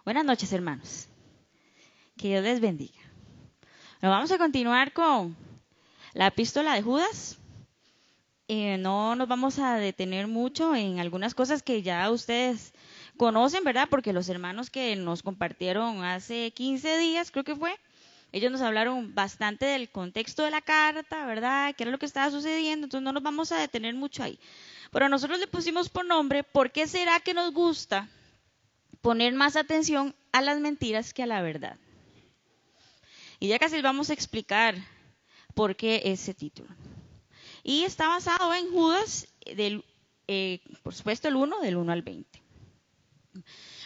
Buenas noches, hermanos. Que Dios les bendiga. Nos vamos a continuar con la epístola de Judas. No nos vamos a detener mucho en algunas cosas que ya ustedes conocen, ¿verdad? Porque los hermanos que nos compartieron hace 15 días, creo que fue, ellos nos hablaron bastante del contexto de la carta, ¿verdad? ¿Qué era lo que estaba sucediendo? Entonces no nos vamos a detener mucho ahí. Pero nosotros le pusimos por nombre, ¿por qué será que nos gusta poner más atención a las mentiras que a la verdad? Y ya casi vamos a explicar por qué ese título. Y está basado en Judas, por supuesto el 1, del 1 al 20.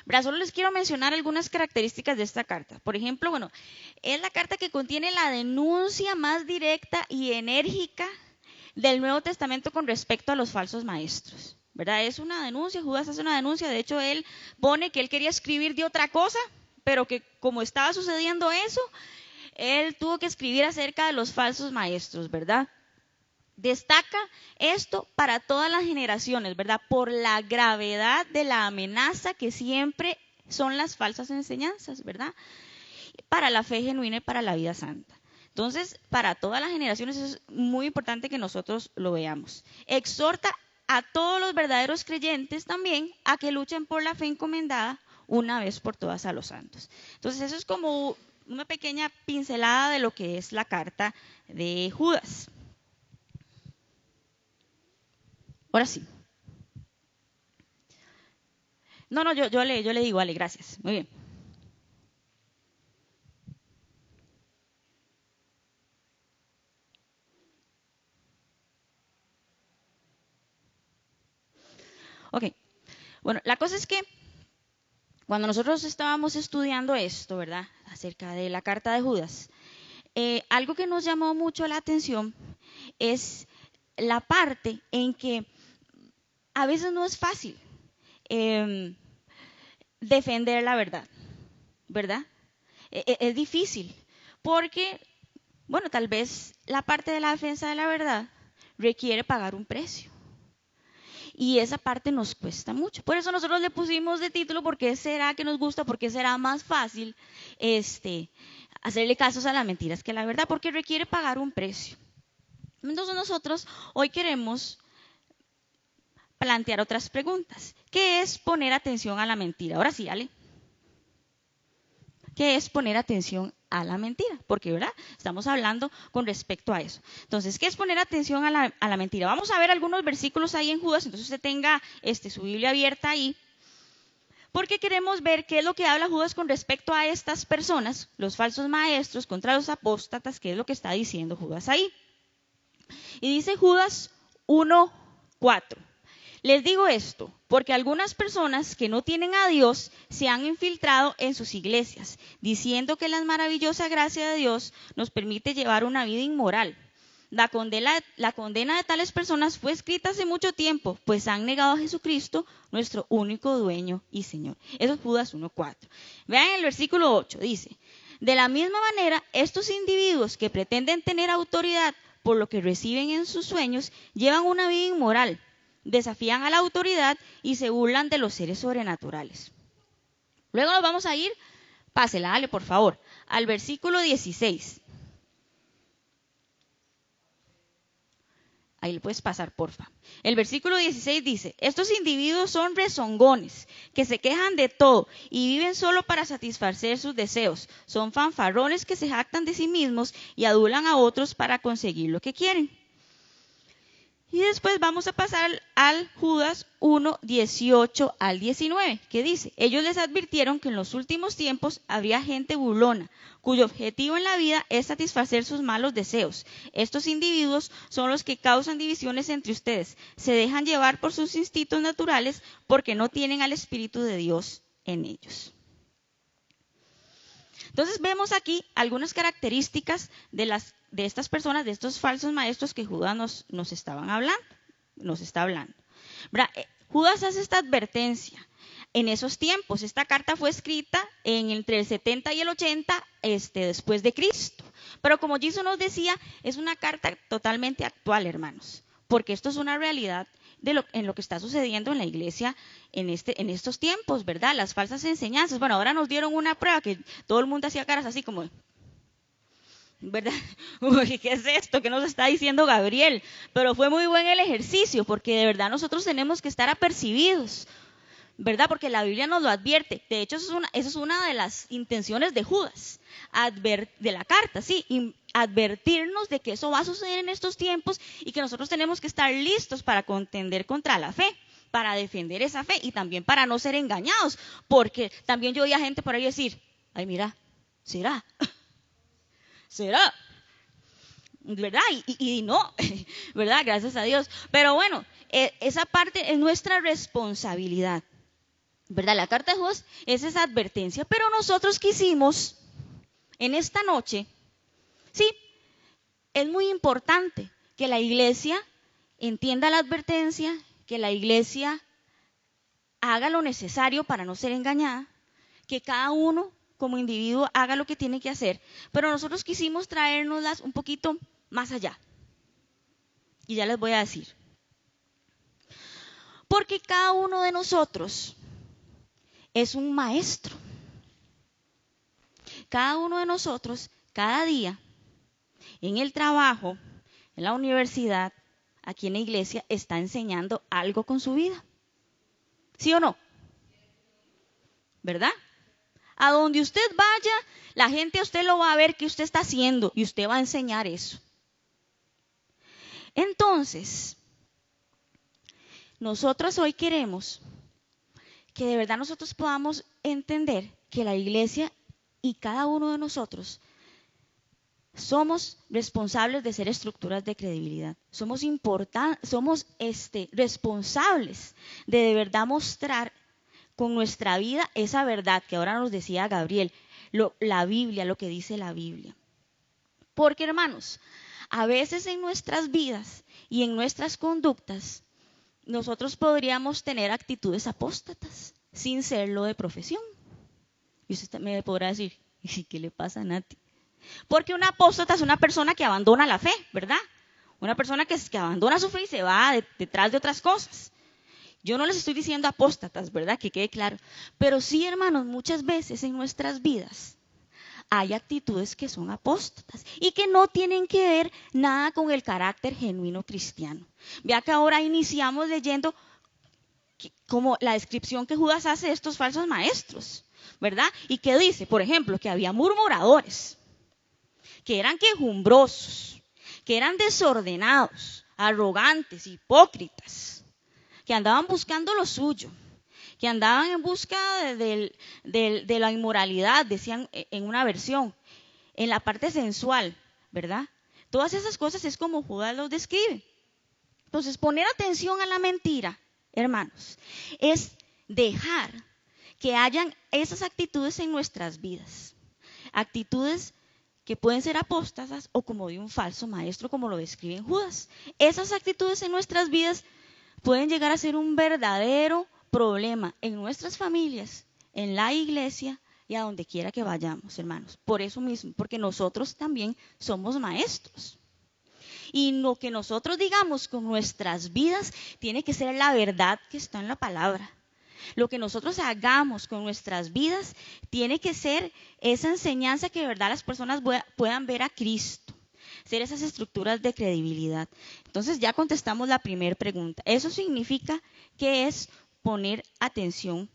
Pero solo les quiero mencionar algunas características de esta carta. Por ejemplo, es la carta que contiene la denuncia más directa y enérgica del Nuevo Testamento con respecto a los falsos maestros, ¿verdad? Es una denuncia, Judas hace una denuncia, de hecho él pone que él quería escribir de otra cosa, pero que como estaba sucediendo eso, él tuvo que escribir acerca de los falsos maestros, ¿verdad? Destaca esto para todas las generaciones, ¿verdad? Por la gravedad de la amenaza que siempre son las falsas enseñanzas, ¿verdad? Para la fe genuina y para la vida santa. Entonces, para todas las generaciones es muy importante que nosotros lo veamos. Exhorta a todos los verdaderos creyentes también a que luchen por la fe encomendada una vez por todas a los santos. Entonces, eso es como una pequeña pincelada de lo que es la carta de Judas. Ahora sí. No, yo le digo, vale, gracias. Muy bien. Ok. Bueno, la cosa es que cuando nosotros estábamos estudiando esto, ¿verdad? Acerca de la carta de Judas, algo que nos llamó mucho la atención es la parte en que a veces no es fácil defender la verdad, ¿verdad? Es difícil, porque, tal vez la parte de la defensa de la verdad requiere pagar un precio. Y esa parte nos cuesta mucho. Por eso nosotros le pusimos de título, ¿por qué será que nos gusta? ¿Por qué será más fácil hacerle casos a las mentiras que a la verdad? Porque requiere pagar un precio. Entonces nosotros hoy queremos plantear otras preguntas. ¿Qué es poner atención a la mentira? Ahora sí, Ale. ¿Qué es poner atención a la mentira? Porque, ¿verdad? Estamos hablando con respecto a eso. Entonces, ¿qué es poner atención a la mentira? Vamos a ver algunos versículos ahí en Judas, entonces usted tenga su Biblia abierta ahí, porque queremos ver qué es lo que habla Judas con respecto a estas personas, los falsos maestros contra los apóstatas, qué es lo que está diciendo Judas ahí. Y dice Judas 1:4. Les digo esto, porque algunas personas que no tienen a Dios se han infiltrado en sus iglesias, diciendo que la maravillosa gracia de Dios nos permite llevar una vida inmoral. La condena de tales personas fue escrita hace mucho tiempo, pues han negado a Jesucristo, nuestro único dueño y Señor. Eso es Judas 1:4. Vean el versículo 8, dice, de la misma manera, estos individuos que pretenden tener autoridad por lo que reciben en sus sueños, llevan una vida inmoral, desafían a la autoridad y se burlan de los seres sobrenaturales. Luego nos vamos a ir, pásela, dale por favor, al versículo 16. Ahí le puedes pasar, porfa. El versículo 16 dice, estos individuos son rezongones, que se quejan de todo y viven solo para satisfacer sus deseos. Son fanfarrones que se jactan de sí mismos y adulan a otros para conseguir lo que quieren. Y después vamos a pasar al Judas 1:18 al 19, que dice, ellos les advirtieron que en los últimos tiempos habría gente burlona, cuyo objetivo en la vida es satisfacer sus malos deseos. Estos individuos son los que causan divisiones entre ustedes, se dejan llevar por sus instintos naturales porque no tienen al Espíritu de Dios en ellos. Entonces vemos aquí algunas características de estas personas, de estos falsos maestros que Judas nos está hablando. Judas hace esta advertencia. En esos tiempos, esta carta fue escrita entre el 70 y el 80 después de Cristo. Pero como Jesús nos decía, es una carta totalmente actual, hermanos. porque esto es una realidad en lo que está sucediendo en la iglesia en estos tiempos, ¿verdad? Las falsas enseñanzas. Bueno, ahora nos dieron una prueba que todo el mundo hacía caras así como, ¿verdad? Uy, ¿qué es esto? ¿Qué nos está diciendo Gabriel? Pero fue muy buen el ejercicio, porque de verdad nosotros tenemos que estar apercibidos, ¿verdad? Porque la Biblia nos lo advierte. De hecho, esa es una de las intenciones de Judas, de la carta, sí, advertirnos de que eso va a suceder en estos tiempos y que nosotros tenemos que estar listos para contender contra la fe, para defender esa fe y también para no ser engañados, porque también yo oía gente por ahí decir, ay, mira, ¿será? ¿Será? ¿Verdad? Y no, ¿verdad? Gracias a Dios. Pero bueno, esa parte es nuestra responsabilidad, ¿verdad? La carta de Judas es esa advertencia, pero nosotros quisimos en esta noche, sí, es muy importante que la iglesia entienda la advertencia, que la iglesia haga lo necesario para no ser engañada, que cada uno como individuo haga lo que tiene que hacer, pero nosotros quisimos traérnoslas un poquito más allá. Y ya les voy a decir. Porque cada uno de nosotros es un maestro. Cada uno de nosotros, cada día, en el trabajo, en la universidad, aquí en la iglesia, está enseñando algo con su vida. ¿Sí o no? ¿Verdad? A donde usted vaya, la gente a usted lo va a ver que usted está haciendo y usted va a enseñar eso. Entonces, nosotros hoy queremos que de verdad nosotros podamos entender que la iglesia y cada uno de nosotros somos responsables de ser estructuras de credibilidad. Somos responsables de verdad mostrar con nuestra vida esa verdad que ahora nos decía Gabriel, la Biblia, lo que dice la Biblia. Porque, hermanos, a veces en nuestras vidas y en nuestras conductas, nosotros podríamos tener actitudes apóstatas sin serlo de profesión. Y usted me podrá decir, ¿y qué le pasa a Nati? Porque un apóstata es una persona que abandona la fe, ¿verdad? Una persona que abandona su fe y se va detrás de otras cosas. Yo no les estoy diciendo apóstatas, ¿verdad? Que quede claro. Pero sí, hermanos, muchas veces en nuestras vidas hay actitudes que son apóstatas y que no tienen que ver nada con el carácter genuino cristiano. Vea que ahora iniciamos leyendo como la descripción que Judas hace de estos falsos maestros, ¿verdad? Y que dice, por ejemplo, que había murmuradores, que eran quejumbrosos, que eran desordenados, arrogantes, hipócritas, que andaban buscando lo suyo, que andaban en busca de la inmoralidad, decían en una versión, en la parte sensual, ¿verdad? Todas esas cosas es como Judas los describe. Entonces, poner atención a la mentira, hermanos, es dejar que hayan esas actitudes en nuestras vidas. Actitudes que pueden ser apóstatas o como de un falso maestro, como lo describe Judas. Esas actitudes en nuestras vidas pueden llegar a ser un verdadero problema en nuestras familias, en la iglesia y a donde quiera que vayamos, hermanos. Por eso mismo, porque nosotros también somos maestros. Y lo que nosotros digamos con nuestras vidas tiene que ser la verdad que está en la palabra. Lo que nosotros hagamos con nuestras vidas tiene que ser esa enseñanza que de verdad las personas puedan ver a Cristo. Ser esas estructuras de credibilidad. Entonces ya contestamos la primera pregunta. Eso significa que es poner atención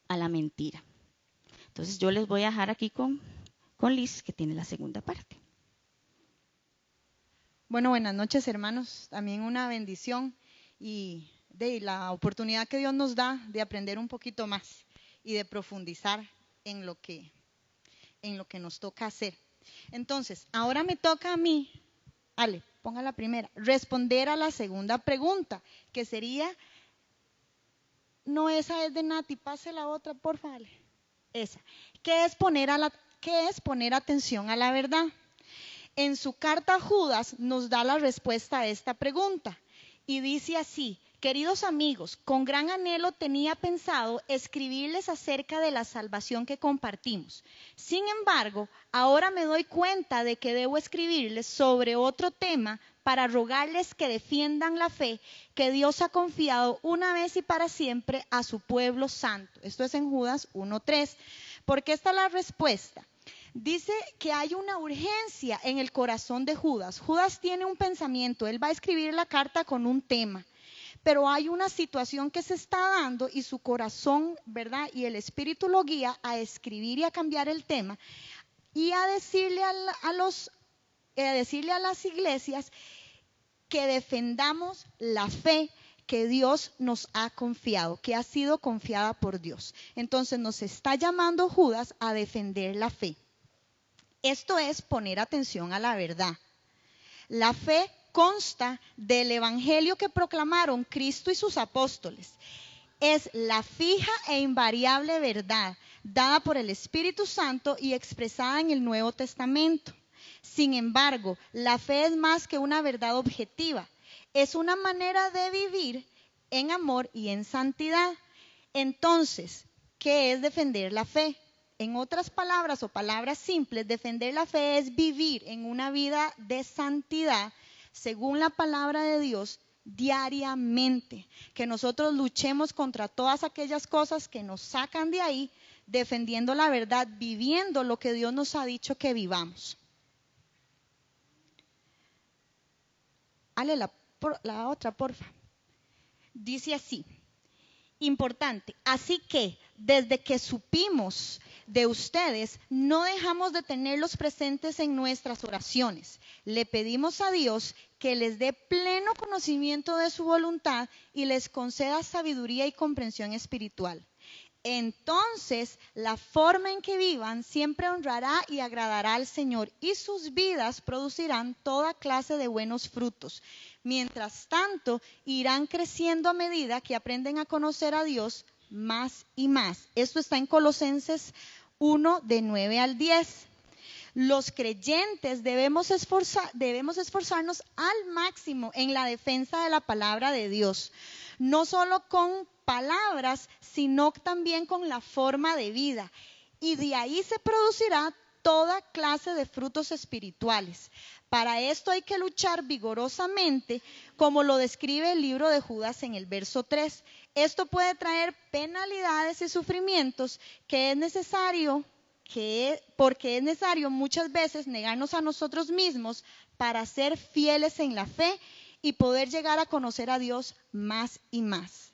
a la mentira. Entonces yo les voy a dejar aquí con Liz, que tiene la segunda parte. Bueno, buenas noches, hermanos. También una bendición y de la oportunidad que Dios nos da de aprender un poquito más y de profundizar en lo que nos toca hacer. Entonces, ahora me toca a mí, Ale, ponga la primera, responder a la segunda pregunta, que sería, no, esa es de Nati, pase la otra, por favor. Esa. ¿Qué es poner atención a la verdad? En su carta Judas nos da la respuesta a esta pregunta y dice así: queridos amigos, con gran anhelo tenía pensado escribirles acerca de la salvación que compartimos. Sin embargo, ahora me doy cuenta de que debo escribirles sobre otro tema para rogarles que defiendan la fe que Dios ha confiado una vez y para siempre a su pueblo santo. Esto es en Judas 1:3. Porque esta es la respuesta. Dice que hay una urgencia en el corazón de Judas. Judas tiene un pensamiento, él va a escribir la carta con un tema, pero hay una situación que se está dando y su corazón, ¿verdad? Y el Espíritu lo guía a escribir y a cambiar el tema y a decirle decirle a las iglesias que defendamos la fe que Dios nos ha confiado, que ha sido confiada por Dios. Entonces nos está llamando Judas a defender la fe. Esto es poner atención a la verdad. La fe consta del evangelio que proclamaron Cristo y sus apóstoles. Es la fija e invariable verdad dada por el Espíritu Santo y expresada en el Nuevo Testamento. Sin embargo, la fe es más que una verdad objetiva. Es una manera de vivir en amor y en santidad. Entonces, ¿qué es defender la fe? En otras palabras o palabras simples, defender la fe es vivir en una vida de santidad según la palabra de Dios diariamente. Que nosotros luchemos contra todas aquellas cosas que nos sacan de ahí, defendiendo la verdad, viviendo lo que Dios nos ha dicho que vivamos. Hale la otra, porfa. Dice así, importante, así que desde que supimos de ustedes, no dejamos de tenerlos presentes en nuestras oraciones. Le pedimos a Dios que les dé pleno conocimiento de su voluntad y les conceda sabiduría y comprensión espiritual. Entonces, la forma en que vivan siempre honrará y agradará al Señor y sus vidas producirán toda clase de buenos frutos. Mientras tanto, irán creciendo a medida que aprenden a conocer a Dios más y más. Esto está en Colosenses 1, de 9 al 10. Los creyentes debemos esforzarnos al máximo en la defensa de la palabra de Dios. No solo con palabras, sino también con la forma de vida. Y de ahí se producirá toda clase de frutos espirituales. Para esto hay que luchar vigorosamente, como lo describe el libro de Judas en el verso 3. Esto puede traer penalidades y sufrimientos porque es necesario muchas veces negarnos a nosotros mismos para ser fieles en la fe y poder llegar a conocer a Dios más y más.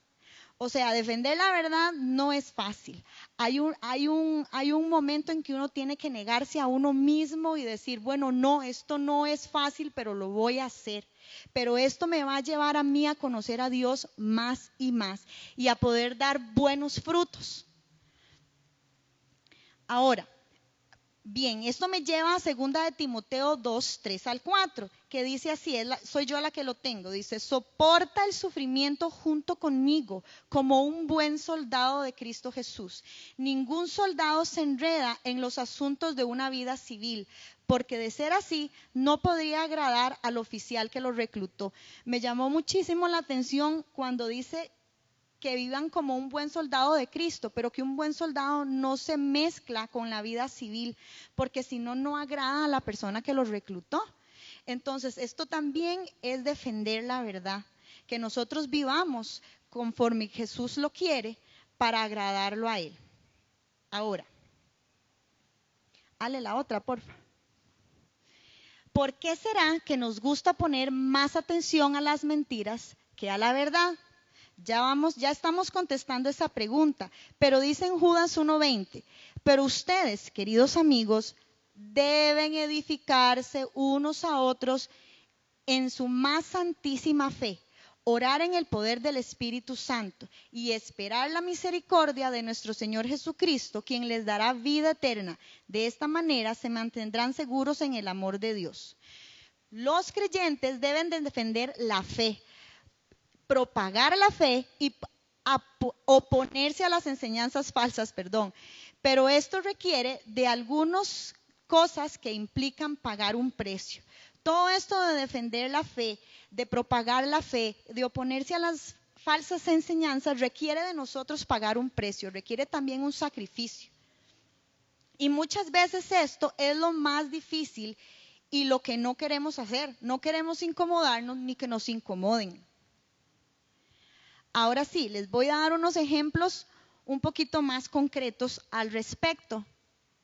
O sea, defender la verdad no es fácil. Hay un momento en que uno tiene que negarse a uno mismo y decir, bueno, no, esto no es fácil, pero lo voy a hacer. Pero esto me va a llevar a mí a conocer a Dios más y más y a poder dar buenos frutos. Ahora, bien, esto me lleva a 2 de Timoteo 2, 3 al 4, que dice así, soy yo la que lo tengo, dice, soporta el sufrimiento junto conmigo como un buen soldado de Cristo Jesús. Ningún soldado se enreda en los asuntos de una vida civil, porque de ser así no podría agradar al oficial que lo reclutó. Me llamó muchísimo la atención cuando dice que vivan como un buen soldado de Cristo, pero que un buen soldado no se mezcla con la vida civil, porque si no, no agrada a la persona que lo reclutó. Entonces, esto también es defender la verdad, que nosotros vivamos conforme Jesús lo quiere para agradarlo a Él. Ahora, hale la otra, porfa. ¿Por qué será que nos gusta poner más atención a las mentiras que a la verdad? Ya estamos contestando esa pregunta, pero dice en Judas 1:20, pero ustedes, queridos amigos, deben edificarse unos a otros en su más santísima fe, orar en el poder del Espíritu Santo y esperar la misericordia de nuestro Señor Jesucristo, quien les dará vida eterna. De esta manera se mantendrán seguros en el amor de Dios. Los creyentes deben de defender la fe, propagar la fe y oponerse a las enseñanzas falsas, pero esto requiere de algunas cosas que implican pagar un precio. Todo esto de defender la fe, de propagar la fe, de oponerse a las falsas enseñanzas requiere de nosotros pagar un precio, requiere también un sacrificio. Y muchas veces esto es lo más difícil y lo que no queremos hacer. No queremos incomodarnos ni que nos incomoden. Ahora sí, les voy a dar unos ejemplos un poquito más concretos al respecto.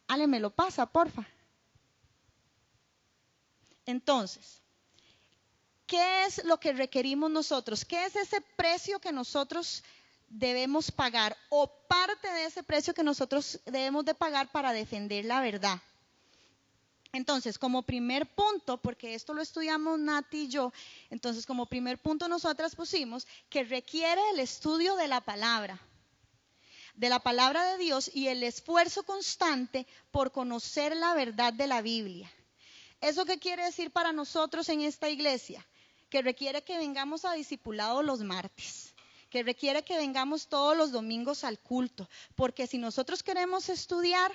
Ale, me lo pasa, porfa. Entonces, ¿qué es lo que requerimos nosotros? ¿Qué es ese precio que nosotros debemos pagar o parte de ese precio que nosotros debemos de pagar para defender la verdad? Entonces, como primer punto, porque esto lo estudiamos Nati y yo, entonces como primer punto nosotras pusimos que requiere el estudio de la palabra de Dios y el esfuerzo constante por conocer la verdad de la Biblia. ¿Eso qué quiere decir para nosotros en esta iglesia? Que requiere que vengamos a discipulado los martes, que requiere que vengamos todos los domingos al culto, porque si nosotros queremos estudiar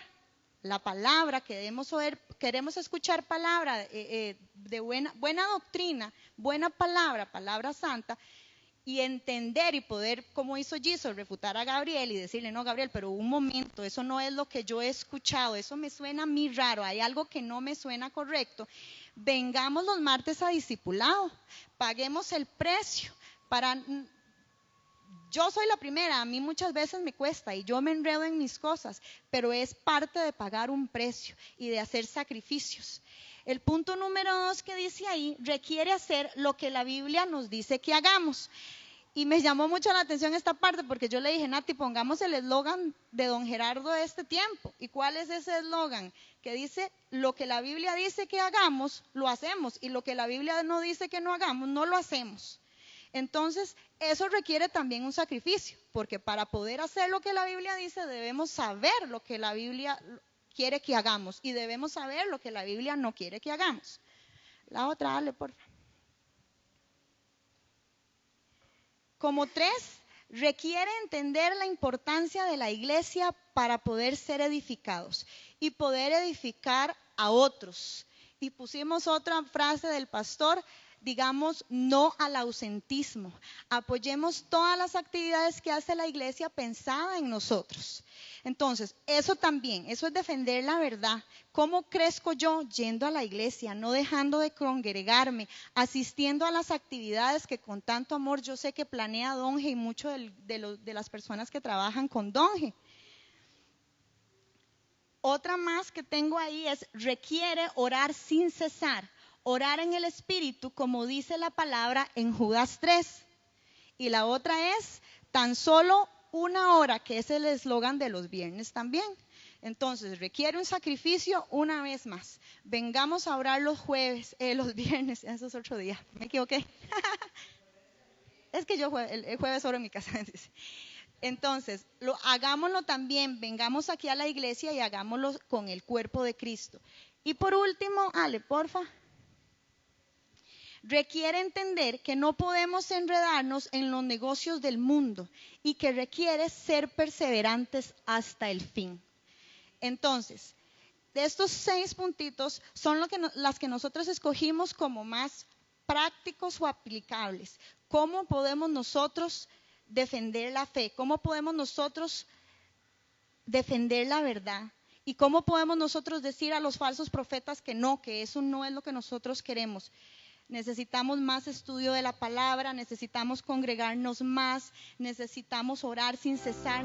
la palabra, queremos escuchar palabra de buena doctrina, buena palabra santa, y entender y poder, como hizo Jesús, refutar a Gabriel y decirle, no, Gabriel, pero un momento, eso no es lo que yo he escuchado, eso me suena a mí raro, hay algo que no me suena correcto. Vengamos los martes a discipulado, paguemos el precio para... Yo soy la primera, a mí muchas veces me cuesta y yo me enredo en mis cosas, pero es parte de pagar un precio y de hacer sacrificios. El punto número 2 que dice ahí, requiere hacer lo que la Biblia nos dice que hagamos. Y me llamó mucho la atención esta parte porque yo le dije, Nati, pongamos el eslogan de don Gerardo de este tiempo. ¿Y cuál es ese eslogan? Que dice, lo que la Biblia dice que hagamos, lo hacemos, y lo que la Biblia no dice que no hagamos, no lo hacemos. Entonces, eso requiere también un sacrificio, porque para poder hacer lo que la Biblia dice, debemos saber lo que la Biblia quiere que hagamos y debemos saber lo que la Biblia no quiere que hagamos. La otra, dale, por favor. Como 3, requiere entender la importancia de la iglesia para poder ser edificados y poder edificar a otros. Y pusimos otra frase del pastor, digamos, no al ausentismo. Apoyemos todas las actividades que hace la iglesia pensada en nosotros. Entonces, eso también, eso es defender la verdad. ¿Cómo crezco yo? Yendo a la iglesia, no dejando de congregarme, asistiendo a las actividades que con tanto amor yo sé que planea Donge y muchas de las personas que trabajan con Donge. Otra más que tengo ahí es, requiere orar sin cesar. Orar en el Espíritu, como dice la palabra en Judas 3. Y la otra es tan solo 1 hora, que es el eslogan de los viernes también. Entonces, requiere un sacrificio una vez más. Vengamos a orar los viernes, eso es otro día, me equivoqué. Es que yo el jueves oro en mi casa. Entonces, hagámoslo también, vengamos aquí a la iglesia y hagámoslo con el cuerpo de Cristo. Y por último, Ale, porfa. Requiere entender que no podemos enredarnos en los negocios del mundo y que requiere ser perseverantes hasta el fin. Entonces, de estos 6 puntitos son las que nosotros escogimos como más prácticos o aplicables. ¿Cómo podemos nosotros defender la fe? ¿Cómo podemos nosotros defender la verdad? ¿Y cómo podemos nosotros decir a los falsos profetas que eso no es lo que nosotros queremos? Necesitamos más estudio de la palabra, necesitamos congregarnos más, necesitamos orar sin cesar.